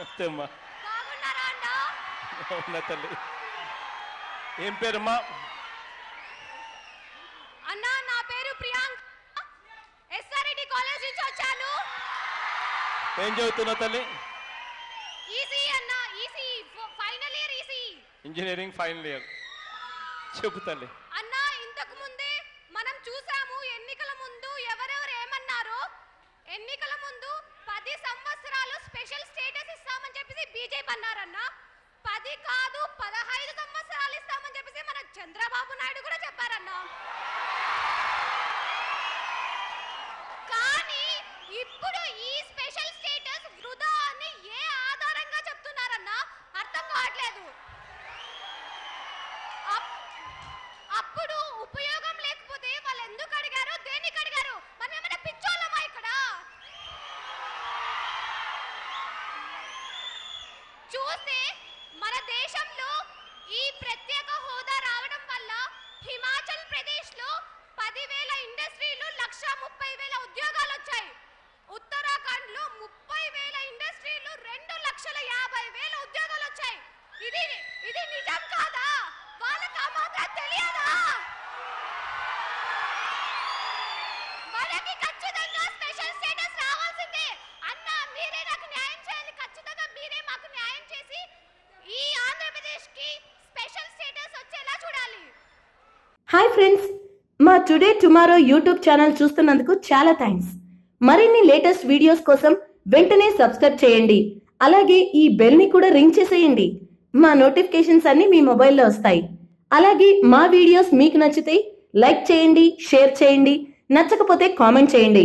అత్తమ్మా బాగున్నారా అన్న? అవునా తల్లి? ఏం పేరమ్మా? అన్న నా పేరు ప్రియాంక, ఎస్ఆర్ఐటి కాలేజ్ నుంచి వచ్చాను. ఏం చదువుతున్నావు తల్లి? ఈసీ అన్న, EC final year, EC engineering final year. చెప్పు తల్లి. అన్న ఇంతకు ముందే మనం చూసాము ఎన్నికల ముందు ఎవరెవరు ఏమన్నారో. ఎన్నికల ముందు 10 సంవత్సరాలు స్పెషల్ స్టేటస్ ఇస్తామని చెప్పేసి బీజేపీ అన్నారన్న. 10 కాదు 15 సంవత్సరాలు ఇస్తామని చెప్పేసి మన చంద్రబాబు నాయుడు కూడా చెప్పారన్న. కానీ ఇప్పుడు ఈ స్పెషల్ స్టేటస్ వృధా అని ఏ ఆధారంగా చెప్తున్నారన్న అర్థం కావట్లేదు. అప్పుడు ఉపయోగం లేకపోతే వాళ్ళు ఎందుకు అడిగారు, దేనికి అడిగారు? మనం ఏమైనా పిచ్చోళ్ళమా ఇక్కడ? చూస్తే మన దేశంలో ఈ ప్రత్యేక హోదా రావడం వల్ల హిమాచల్ ప్రదేశ్ లో 10,000 ఇండస్ట్రీలు 1,30,000 ఉద్యోగాలు వచ్చాయి. ఉత్తరాఖండ్ లో 30,000 ఇండస్ట్రీలు 2,50,000 ఉద్యోగాలు వచ్చాయి. ఇది నిజం కాదా? వాళ్ళకి ఆ మాత్రం తెలియదా? మనకి ఖచ్చితంగా స్పెషల్ స్టేటస్ రావాల్సిందే. అన్న మీరే నాకు న్యాయం చేయాలి. ఖచ్చితంగా మీరే మాకు న్యాయం చేసి ఈ ఆంధ్రప్రదేశ్ కి స్పెషల్ స్టేటస్ వచ్చేలా చూడాలి. హాయ్ ఫ్రెండ్స్, మా టుడే టుమారో యూట్యూబ్ ఛానల్ చూస్తున్నందుకు చాలా థ్యాంక్స్. మరిన్ని లేటెస్ట్ వీడియోస్ కోసం వెంటనే సబ్స్క్రైబ్ చేయండి. అలాగే ఈ బెల్ ని కూడా రింగ్ చేసేయండి. మా నోటిఫికేషన్స్ అన్ని మీ మొబైల్లో వస్తాయి. అలాగే మా వీడియోస్ మీకు నచ్చితే లైక్ చేయండి, షేర్ చేయండి, నచ్చకపోతే కామెంట్ చేయండి.